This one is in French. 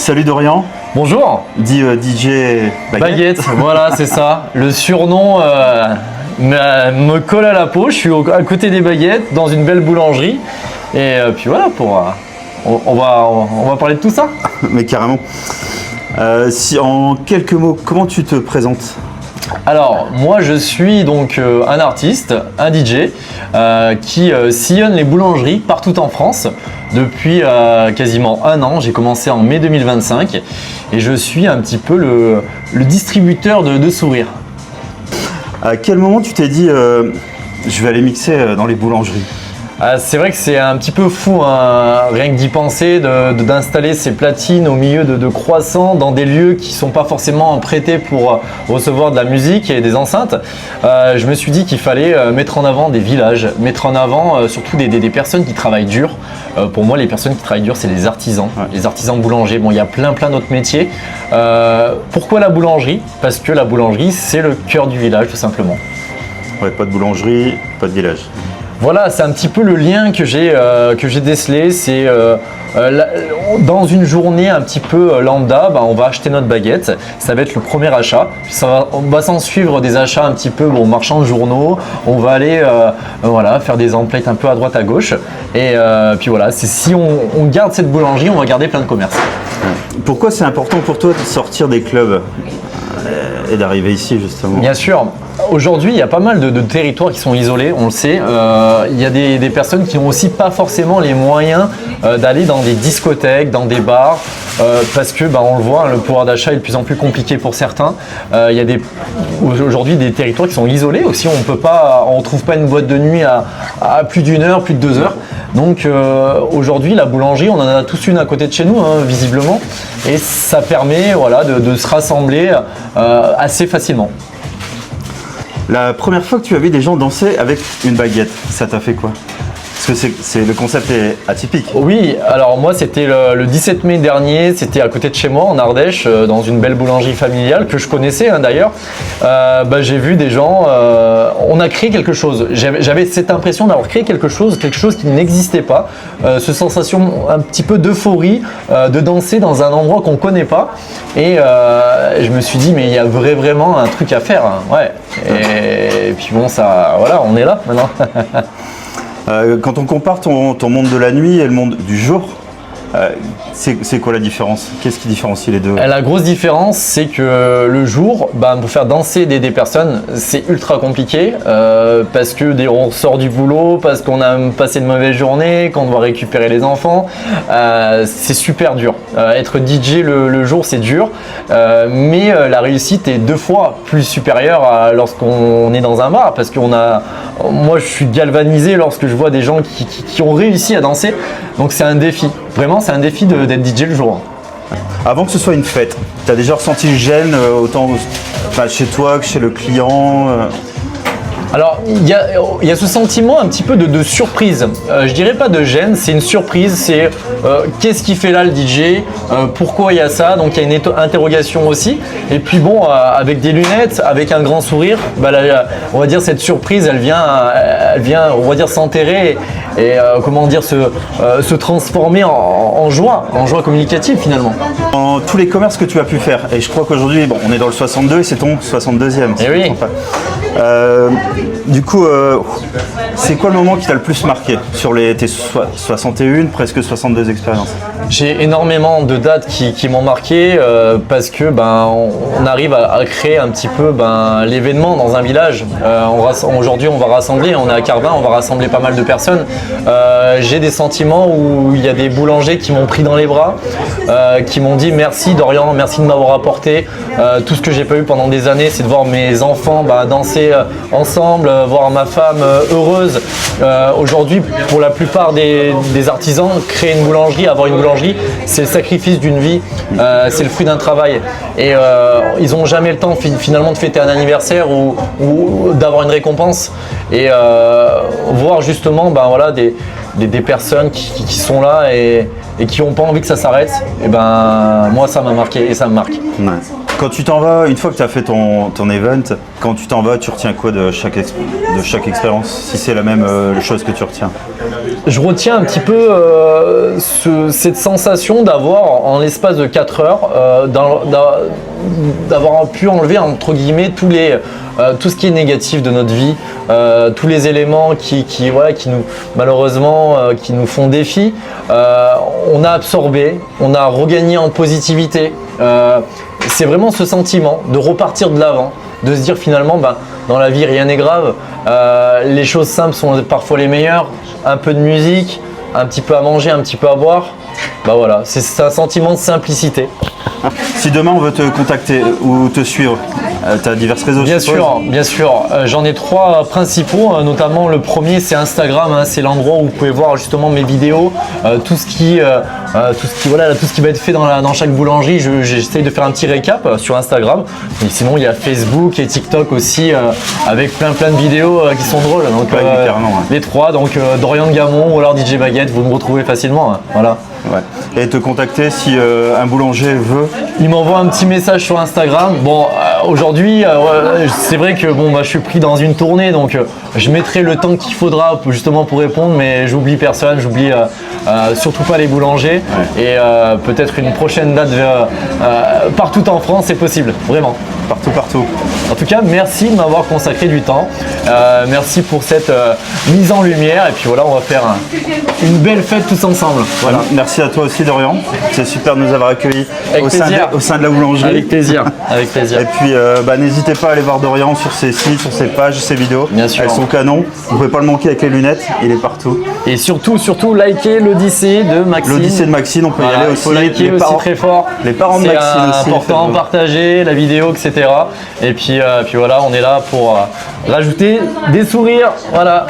Salut Dorian. Bonjour. Dit DJ Baguette, voilà, c'est ça. Le surnom me colle à la peau. Je suis à côté des baguettes dans une belle boulangerie. Et puis voilà, on va parler de tout ça. Mais carrément. Si en quelques mots, comment tu te présentes? Alors, moi je suis donc un artiste, un DJ qui sillonne les boulangeries partout en France depuis quasiment un an. J'ai commencé en mai 2025 et je suis un petit peu le distributeur de sourires. À quel moment tu t'es dit je vais aller mixer dans les boulangeries? C'est vrai que c'est un petit peu fou, hein, rien que d'y penser, d'installer ces platines au milieu de croissants dans des lieux qui ne sont pas forcément prêtés pour recevoir de la musique et des enceintes. Je me suis dit qu'il fallait mettre en avant des villages, mettre en avant surtout des personnes qui travaillent dur. Pour moi, les personnes qui travaillent dur, c'est les artisans, les artisans boulangers. Bon, il y a plein d'autres métiers. Pourquoi la boulangerie? Parce que la boulangerie, c'est le cœur du village, tout simplement. Ouais, pas de boulangerie, pas de village. Voilà, c'est un petit peu le lien que j'ai décelé. C'est dans une journée un petit peu lambda, on va acheter notre baguette. Ça va être le premier achat. Puis on va s'en suivre des achats un petit peu marchand de journaux. On va aller faire des emplettes un peu à droite à gauche. Et puis voilà, si on garde cette boulangerie, on va garder plein de commerces. Pourquoi c'est important pour toi de sortir des clubs et d'arriver ici justement? Bien sûr. Aujourd'hui, il y a pas mal de territoires qui sont isolés, on le sait. Il y a des personnes qui n'ont aussi pas forcément les moyens d'aller dans des discothèques, dans des bars, parce que on le voit, le pouvoir d'achat est de plus en plus compliqué pour certains. Il y a aujourd'hui des territoires qui sont isolés aussi. On ne trouve pas une boîte de nuit à plus d'une heure, plus de 2 heures. Donc aujourd'hui, la boulangerie, on en a tous une à côté de chez nous, hein, visiblement, et ça permet de se rassembler assez facilement. La première fois que tu as vu des gens danser avec une baguette, ça t'a fait quoi? Parce que le concept est atypique. Oui, alors moi c'était le 17 mai dernier, c'était à côté de chez moi en Ardèche, dans une belle boulangerie familiale que je connaissais d'ailleurs. J'ai vu des gens, on a créé quelque chose. J'avais cette impression d'avoir créé quelque chose qui n'existait pas. Cette sensation un petit peu d'euphorie, de danser dans un endroit qu'on ne connaît pas. Et je me suis dit mais il y a vraiment un truc à faire. Hein. Ouais. Et puis bon, on est là maintenant. Quand on compare ton monde de la nuit et le monde du jour, c'est quoi la différence? Qu'est-ce qui différencie les deux? La grosse différence, c'est que le jour, pour faire danser des personnes, c'est ultra compliqué parce que on sort du boulot, parce qu'on a passé de mauvaises journées, qu'on doit récupérer les enfants. C'est super dur. Être DJ le jour, c'est dur, mais la réussite est 2 fois plus supérieure lorsqu'on est dans un bar parce moi, je suis galvanisé lorsque je vois des gens qui ont réussi à danser. Donc c'est un défi. Vraiment, c'est un défi d'être DJ le jour. Avant que ce soit une fête, tu as déjà ressenti le gêne autant chez toi que chez le client? Alors, il y a ce sentiment un petit peu de surprise. Je dirais pas de gêne, c'est une surprise. C'est qu'est-ce qu'il fait là le DJ? Pourquoi il y a ça? Donc il y a une interrogation aussi. Et puis bon, avec des lunettes, avec un grand sourire, on va dire cette surprise, elle vient, on va dire s'enterrer et se transformer en joie communicative finalement. Dans tous les commerces que tu as pu faire, et je crois qu'aujourd'hui, on est dans le 62 et c'est ton 62e. Et oui. Du coup, c'est quoi le moment qui t'a le plus marqué sur tes 61, presque 62 expériences? J'ai énormément de dates qui m'ont marqué parce que on arrive à créer un petit peu l'événement dans un village. Aujourd'hui, on va rassembler, on est à Carvin, on va rassembler pas mal de personnes. J'ai des sentiments où il y a des boulangers qui m'ont pris dans les bras, qui m'ont dit merci Dorian, merci de m'avoir apporté tout ce que j'ai pas eu pendant des années, c'est de voir mes enfants danser ensemble, voir ma femme heureuse. Aujourd'hui, pour la plupart des artisans, créer une boulangerie, avoir une boulangerie, c'est le sacrifice d'une vie, c'est le fruit d'un travail. Et ils n'ont jamais le temps finalement de fêter un anniversaire ou d'avoir une récompense. Et voir justement des personnes qui sont là et qui n'ont pas envie que ça s'arrête, moi ça m'a marqué et ça me marque. Ouais. Quand tu t'en vas, une fois que tu as fait ton event, quand tu t'en vas, tu retiens quoi de chaque expérience, si c'est la même chose que tu retiens? Je retiens un petit peu cette sensation d'avoir, en l'espace de 4 heures, d'avoir pu enlever entre guillemets tout ce qui est négatif de notre vie, tous les éléments qui nous malheureusement qui nous font défi. On a absorbé, on a regagné en positivité. C'est vraiment ce sentiment de repartir de l'avant, de se dire finalement dans la vie rien n'est grave, les choses simples sont parfois les meilleures, un peu de musique, un petit peu à manger, un petit peu à boire, voilà, c'est un sentiment de simplicité. Si demain on veut te contacter ou te suivre, tu as diverses réseaux sociaux? Bien sûr. J'en ai 3 principaux, notamment le premier c'est Instagram, c'est l'endroit où vous pouvez voir justement mes vidéos, tout ce qui va être fait dans chaque boulangerie. J'essaye de faire un petit récap sur Instagram. Et sinon il y a Facebook et TikTok aussi avec plein de vidéos qui sont drôles. Donc les 3, donc Dorian Gamon ou alors DJ Baguette, vous me retrouvez facilement. Voilà. Ouais. Et te contacter si un boulanger veut? Il m'envoie un petit message sur Instagram. Bon, aujourd'hui, c'est vrai que je suis pris dans une tournée, donc je mettrai le temps qu'il faudra justement pour répondre, mais j'oublie personne, j'oublie surtout pas les boulangers. Ouais. Et peut-être une prochaine date partout en France, c'est possible, vraiment. Partout. En tout cas, merci de m'avoir consacré du temps. Merci pour cette mise en lumière. Et puis voilà, on va faire une belle fête tous ensemble. Voilà. Merci à toi aussi, Dorian. C'est super de nous avoir accueillis au sein de la boulangerie. Avec plaisir. Et puis, n'hésitez pas à aller voir Dorian sur ses sites, sur ses pages, ses vidéos. Bien sûr. Elles sont canon. Vous ne pouvez pas le manquer avec les lunettes. Il est partout. Et surtout, likez l'Odyssée de Maxime. L'Odyssée de Maxime, on peut y aller aussi. Il faut liker aussi très fort. Les parents de Maxime aussi. C'est important, partager la vidéo, etc. Et puis voilà, on est là pour rajouter des sourires. Voilà.